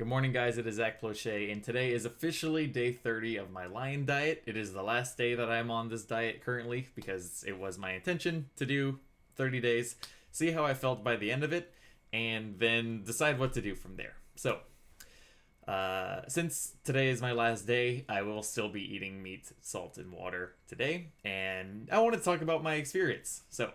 Good morning, guys. It is Zach Plochet, and today is officially day 30 of my lion diet. It is the last day that I'm on this diet currently because it was my intention to do 30 days, see how I felt by the end of it, and then decide what to do from there. So, since today is my last day, I will still be eating meat, salt, and water today, and I want to talk about my experience. So,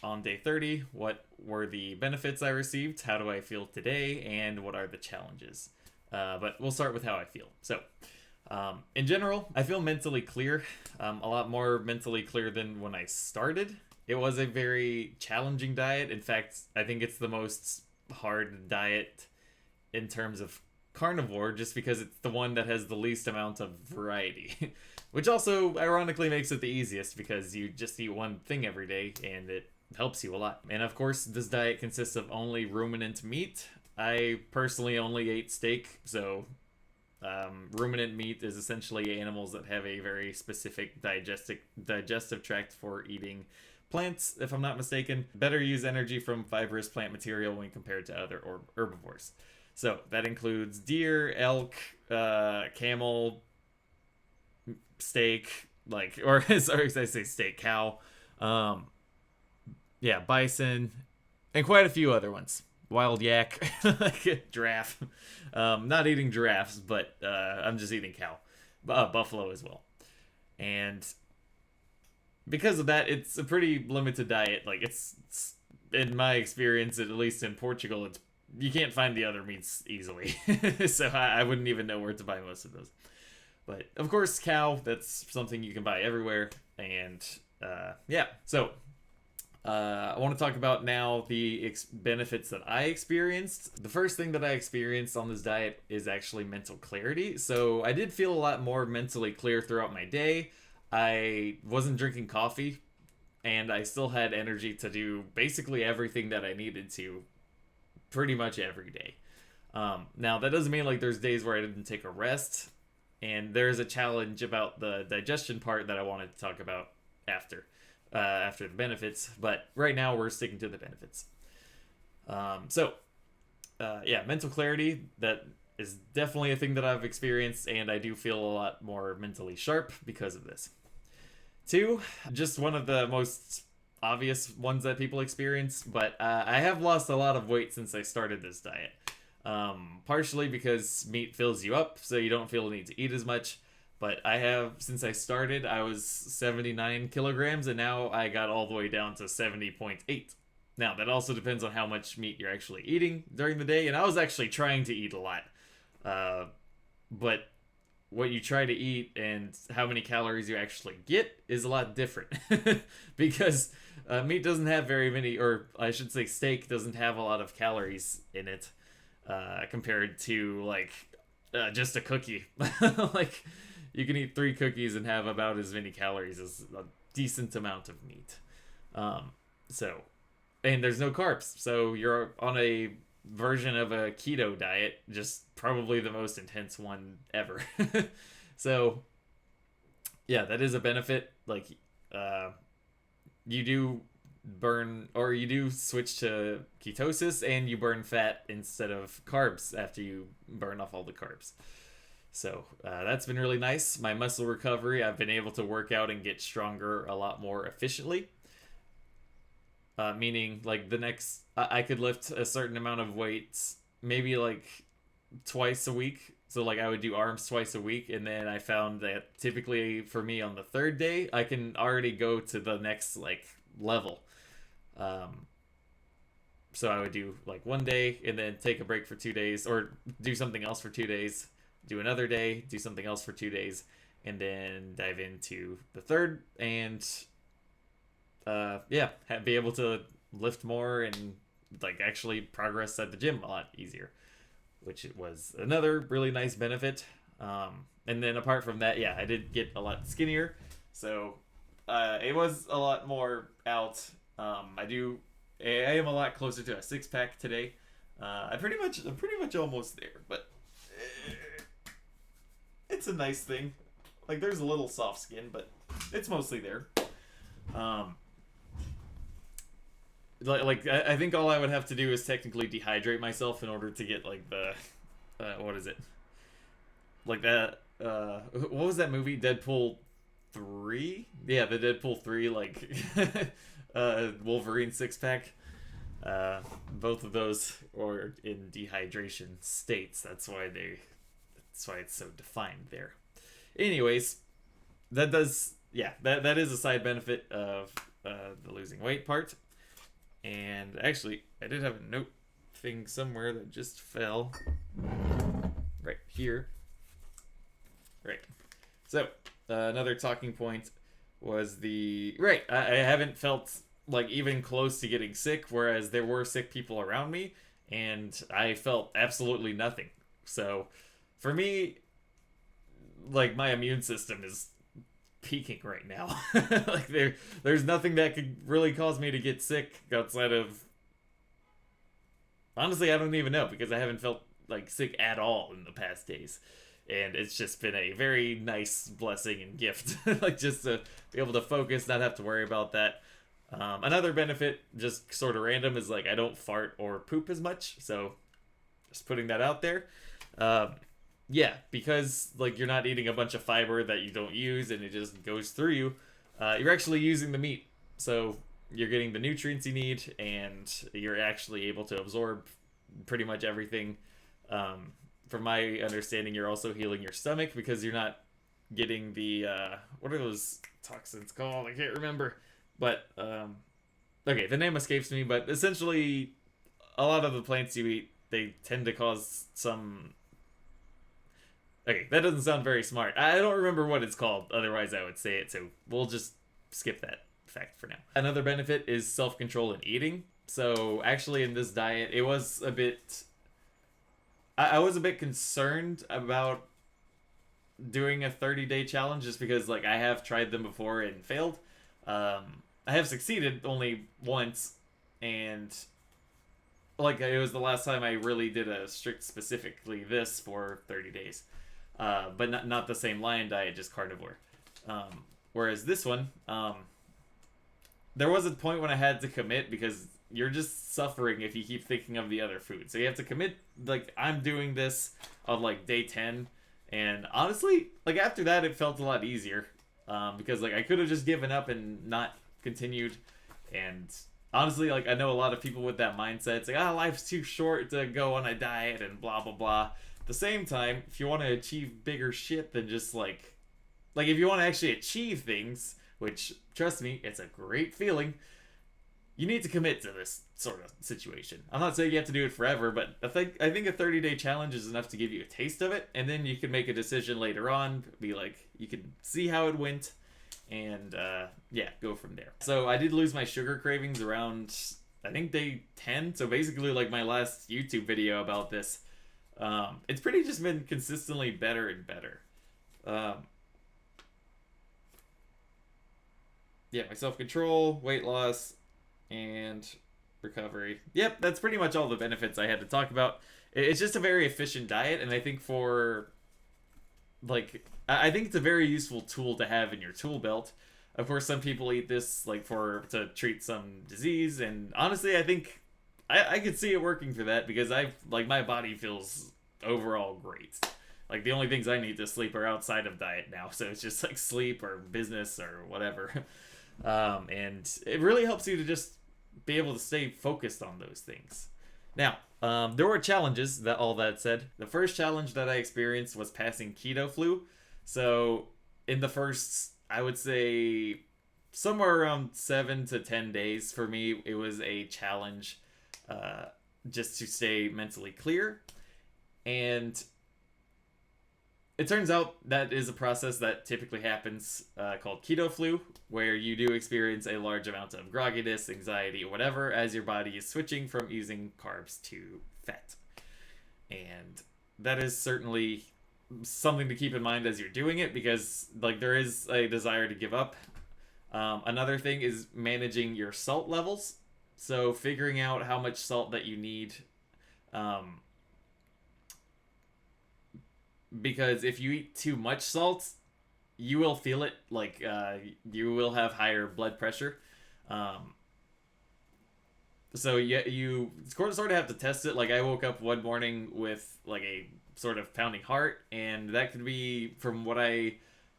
on day 30, what were the benefits I received, how do I feel today, and what are the challenges. But we'll start with how I feel. So, in general, I feel mentally clear, a lot more mentally clear than when I started. It was a very challenging diet. In fact, I think it's the most hard diet in terms of carnivore, just because it's the one that has the least amount of variety. Which also, ironically, makes it the easiest because you just eat one thing every day and it helps you a lot. And of course, this diet consists of only ruminant meat. I personally only ate steak, so ruminant meat is essentially animals that have a very specific digestive tract for eating plants, if I'm not mistaken. Better use energy from fibrous plant material when compared to other herbivores. So that includes deer, elk, camel, steak, or sorry, I say steak, cow, bison, and quite a few other ones. Wild yak, like giraffe. Not eating giraffes, but I'm just eating cow. Buffalo as well. And because of that, it's a pretty limited diet. Like, it's in my experience, at least in Portugal, you can't find the other meats easily. So I wouldn't even know where to buy most of those. But, of course, cow, that's something you can buy everywhere. And, so I want to talk about now the benefits that I experienced. The first thing that I experienced on this diet is actually mental clarity. So I did feel a lot more mentally clear throughout my day. I wasn't drinking coffee, and I still had energy to do basically everything that I needed to pretty much every day. Now, that doesn't mean like there's days where I didn't take a rest, and there's a challenge about the digestion part that I wanted to talk about after the benefits, but right now we're sticking to the benefits. Mental clarity, that is definitely a thing that I've experienced, and I do feel a lot more mentally sharp because of this. 2, just one of the most obvious ones that people experience, but I have lost a lot of weight since I started this diet. Partially because meat fills you up, so you don't feel the need to eat as much. But since I started, I was 79 kilograms, and now I got all the way down to 70.8. Now, that also depends on how much meat you're actually eating during the day, and I was actually trying to eat a lot. But what you try to eat and how many calories you actually get is a lot different. Because meat doesn't have very many, or I should say steak doesn't have a lot of calories in it, compared to, just a cookie. Like, you can eat 3 cookies and have about as many calories as a decent amount of meat. And there's no carbs. So you're on a version of a keto diet, just probably the most intense one ever. So, yeah, that is a benefit. You do switch to ketosis, and you burn fat instead of carbs after you burn off all the carbs. So that's been really nice. My muscle recovery, I've been able to work out and get stronger a lot more efficiently. Meaning, I could lift a certain amount of weights, maybe twice a week. So I would do arms twice a week, and then I found that typically for me on the 3rd day, I can already go to the next level. So I would do one day and then take a break for 2 days, or do something else for 2 days. Do another day, do something else for 2 days, and then dive into the 3rd, and be able to lift more and actually progress at the gym a lot easier, which was another really nice benefit. And then apart from that, I did get a lot skinnier, so it was a lot more out. I am a lot closer to a 6-pack today. I'm pretty much almost there, but it's a nice thing. There's a little soft skin, but it's mostly there. I think all I would have to do is technically dehydrate myself in order to get the what is it? Like that. What was that movie? Deadpool 3? Yeah, the Deadpool 3 like Wolverine six pack. Both of those are in dehydration states. That's why it's so defined there. Anyways, that does yeah, that is a side benefit of the losing weight part. And actually, I did have a note thing somewhere that just fell right here. Right. So, another talking point was the right. I haven't felt like even close to getting sick, whereas there were sick people around me, and I felt absolutely nothing. So, for me, like my immune system is peaking right now. Like there's nothing that could really cause me to get sick outside of honestly I don't even know because I haven't felt like sick at all in the past days. And it's just been a very nice blessing and gift. Like just to be able to focus, not have to worry about that. Another benefit, just sort of random, is like I don't fart or poop as much. So just putting that out there. Yeah, because like you're not eating a bunch of fiber that you don't use and it just goes through you. You're actually using the meat, so you're getting the nutrients you need, and you're actually able to absorb pretty much everything. From my understanding, you're also healing your stomach because you're not getting the what are those toxins called? I can't remember, but okay, the name escapes me. But essentially, a lot of the plants you eat they tend to cause some. Okay, that doesn't sound very smart. I don't remember what it's called. Otherwise, I would say it. So we'll just skip that fact for now. Another benefit is self-control in eating. So actually, in this diet, it was a bit. I was a bit concerned about doing a 30-day challenge just because like I have tried them before and failed. I have succeeded only once, and like it was the last time I really did a strict specifically this for 30 days. But not the same lion diet, just carnivore. Whereas this one, there was a point when I had to commit because you're just suffering if you keep thinking of the other food. So you have to commit, like, I'm doing this on, like, day 10. And honestly, like, after that, it felt a lot easier. Because, like, I could have just given up and not continued. And honestly, like, I know a lot of people with that mindset. It's like, life's too short to go on a diet and blah, blah, blah. At the same time, if you want to achieve bigger shit than just, like, if you want to actually achieve things, which, trust me, it's a great feeling, you need to commit to this sort of situation. I'm not saying you have to do it forever, but I think a 30-day challenge is enough to give you a taste of it, and then you can make a decision later on, be like, you can see how it went, and yeah, go from there. So I did lose my sugar cravings around, I think, day 10, so basically like my last YouTube video about this. It's pretty just been consistently better and better. Yeah, my self-control, weight loss, and recovery. Yep, that's pretty much all the benefits I had to talk about. It's just a very efficient diet, and I think I think it's a very useful tool to have in your tool belt. Of course, some people eat this like to treat some disease, and honestly, I think I could see it working for that because my body feels overall great. Like the only things I need to sleep are outside of diet now, so it's just like sleep or business or whatever. And it really helps you to just be able to stay focused on those things. Now, there were challenges, all that said. The first challenge that I experienced was passing Keto Flu. So, in the first, I would say, somewhere around 7 to 10 days for me, it was a challenge just to stay mentally clear. And it turns out that is a process that typically happens called Keto Flu, where you do experience a large amount of grogginess, anxiety, or whatever, as your body is switching from using carbs to fat. And that is certainly something to keep in mind as you're doing it, because like there is a desire to give up. Another thing is managing your salt levels. So figuring out how much salt that you need. Because if you eat too much salt, you will feel it. Like you will have higher blood pressure. So you sort of have to test it. Like I woke up one morning with like a sort of pounding heart, and that could be from what I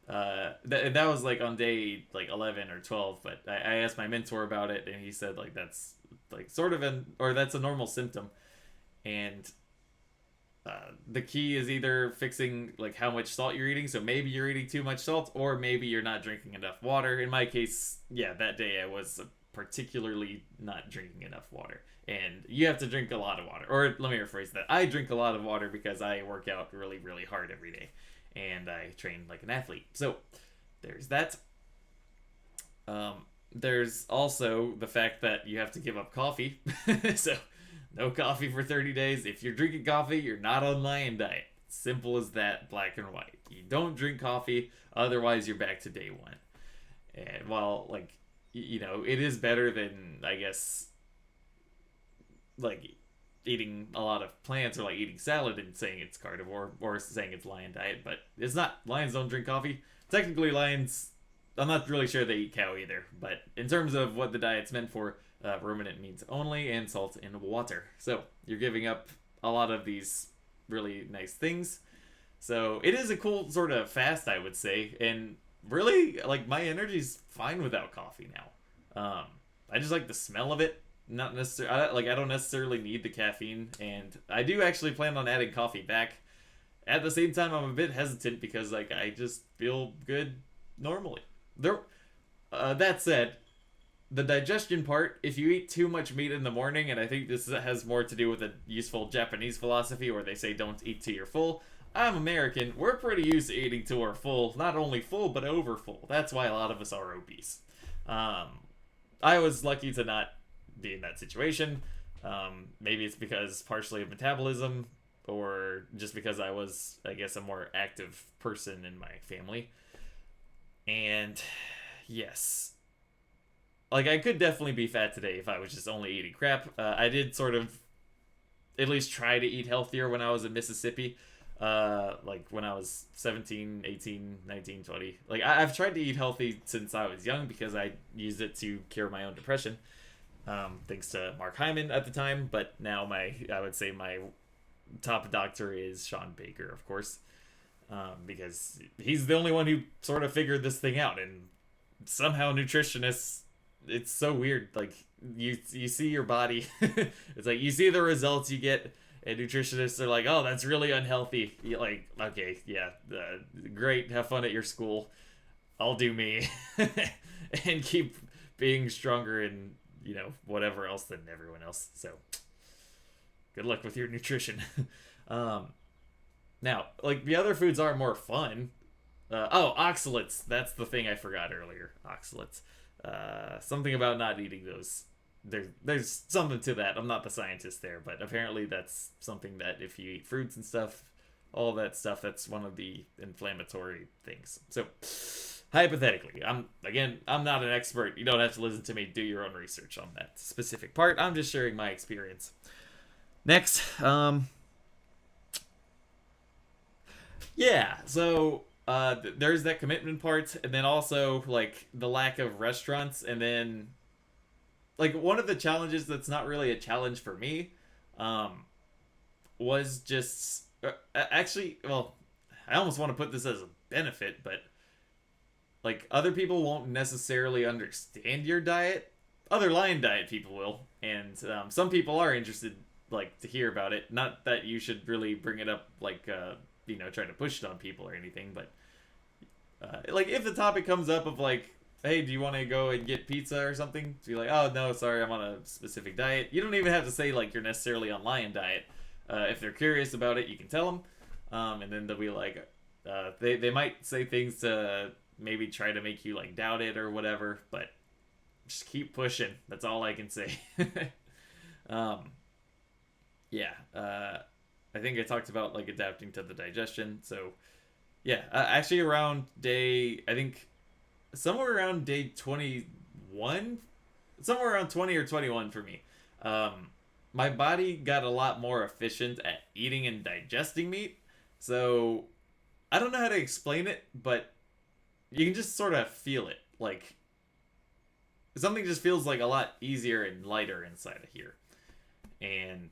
that was like on day like 11 or 12, but I asked my mentor about it, and he said like that's like sort of that's a normal symptom, and the key is either fixing like how much salt you're eating. So maybe you're eating too much salt, or maybe you're not drinking enough water. In my case, yeah, that day I was particularly not drinking enough water. And you have to drink a lot of water. Or let me rephrase that. I drink a lot of water because I work out really, really hard every day. And I train like an athlete. So there's that. There's also the fact that you have to give up coffee. So no coffee for 30 days. If you're drinking coffee, you're not on lion diet. Simple as that, black and white. You don't drink coffee, otherwise you're back to day one. And while, like, it is better than, I guess, like, eating a lot of plants or, like, eating salad and saying it's carnivore or saying it's lion diet, but it's not. Lions don't drink coffee. Technically, lions, I'm not really sure they eat cow either, but in terms of what the diet's meant for, ruminant means only, and salt and water. So you're giving up a lot of these really nice things. So it is a cool sort of fast, I would say, and really, like, my energy's fine without coffee now. I just like the smell of it. Not necessarily, I don't necessarily need the caffeine, and I do actually plan on adding coffee back. At the same time, I'm a bit hesitant because, like, I just feel good normally. That said, the digestion part, if you eat too much meat in the morning, and I think this has more to do with a useful Japanese philosophy where they say don't eat till you're full. I'm American. We're pretty used to eating till we're full. Not only full, but over full. That's why a lot of us are obese. I was lucky to not be in that situation. Maybe it's because partially of metabolism, or just because I was, I guess, a more active person in my family. And yes, like, I could definitely be fat today if I was just only eating crap. I did sort of at least try to eat healthier when I was in Mississippi. Like when I was 17, 18, 19, 20. Like, I've tried to eat healthy since I was young because I used it to cure my own depression. Thanks to Mark Hyman at the time, but now I would say my top doctor is Sean Baker, of course, because he's the only one who sort of figured this thing out. And somehow nutritionists, it's so weird. Like, you see your body, it's like you see the results you get, and nutritionists are like, oh, that's really unhealthy. You're like, okay, yeah, great, have fun at your school. I'll do me, and keep being stronger and whatever else than everyone else. So good luck with your nutrition. Now, like, the other foods are more fun. Oxalates. That's the thing I forgot earlier. Oxalates. Something about not eating those. There's something to that. I'm not the scientist there, but apparently that's something that if you eat fruits and stuff, all that stuff, that's one of the inflammatory things. So, hypothetically, I'm not an expert. You don't have to listen to me. Do your own research on that specific part. I'm just sharing my experience. Next, yeah, so there's that commitment part, and then also, like, the lack of restaurants, and then, like, one of the challenges that's not really a challenge for me was just actually, well, I almost want to put this as a benefit, but, like, other people won't necessarily understand your diet. Other lion diet people will, and some people are interested, like, to hear about it. Not that you should really bring it up, like, trying to push it on people or anything, but like, if the topic comes up of, like, hey, do you want to go and get pizza or something? To be like, oh, no, sorry, I'm on a specific diet. You don't even have to say, like, you're necessarily on lion diet. If they're curious about it, you can tell them. And then they'll be like, they might say things to maybe try to make you, like, doubt it or whatever, but just keep pushing. That's all I can say. Yeah. I think I talked about, like, adapting to the digestion. So, yeah, actually around I think somewhere around day 21, somewhere around 20 or 21 for me, my body got a lot more efficient at eating and digesting meat. So I don't know how to explain it, but you can just sort of feel it. Like, something just feels like a lot easier and lighter inside of here. And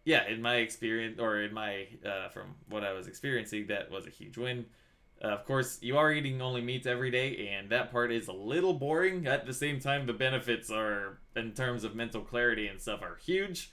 yeah, in my experience, or in my from what I was experiencing, that was a huge win. Of course, you are eating only meat every day, and that part is a little boring. At the same time, the benefits are, in terms of mental clarity and stuff, are huge.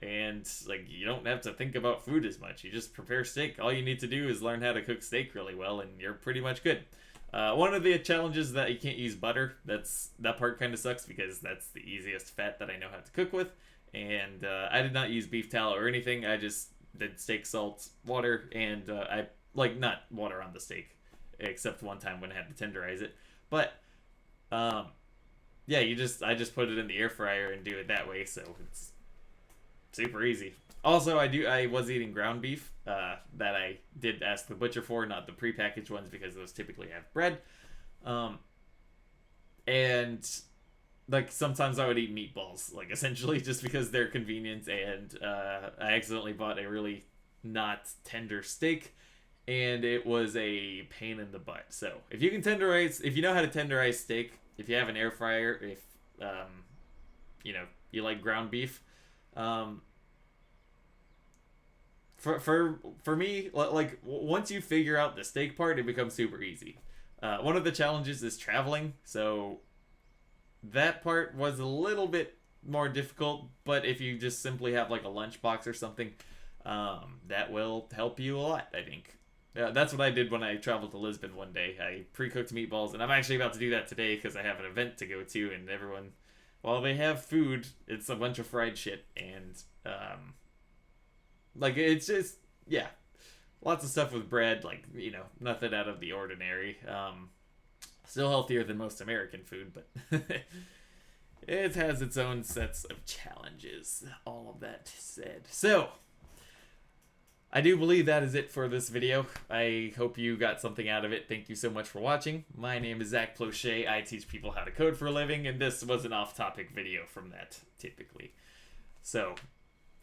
And like, you don't have to think about food as much. You just prepare steak. All you need to do is learn how to cook steak really well, and you're pretty much good. One of the challenges that you can't use butter. That part kind of sucks because that's the easiest fat that I know how to cook with. And I did not use beef tallow or anything. I just did steak, salt, water, and I like not water on the steak, except one time when I had to tenderize it. But yeah, I just put it in the air fryer and do it that way, so it's super easy. Also, I was eating ground beef that I did ask the butcher for, not the prepackaged ones because those typically have bread. And like sometimes I would eat meatballs, like essentially just because they're convenient. And I accidentally bought a really not tender steak, and it was a pain in the butt. So if you know how to tenderize steak, if you have an air fryer, if you like ground beef, for me, like once you figure out the steak part, it becomes super easy. One of the challenges is traveling, so that part was a little bit more difficult. But if you just simply have like a lunchbox or something, that will help you a lot, I think. That's what I did when I traveled to Lisbon one day. I pre-cooked meatballs, and I'm actually about to do that today because I have an event to go to, and everyone, while they have food, it's a bunch of fried shit, and like it's just, yeah, lots of stuff with bread, like nothing out of the ordinary. Still healthier than most American food, but it has its own sets of challenges. All of that said, so I do believe that is it for this video. I hope you got something out of it. Thank you so much for watching. My name is Zack Plochet. I teach people how to code for a living, and this was an off-topic video from that, typically. So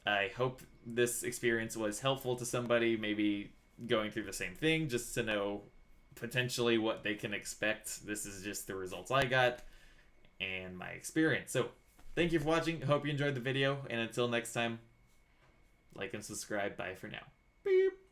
I hope this experience was helpful to somebody, maybe going through the same thing, just to know potentially what they can expect. This is just the results I got and my experience. So thank you for watching. Hope you enjoyed the video, and until next time, like and subscribe. Bye for now. Beep.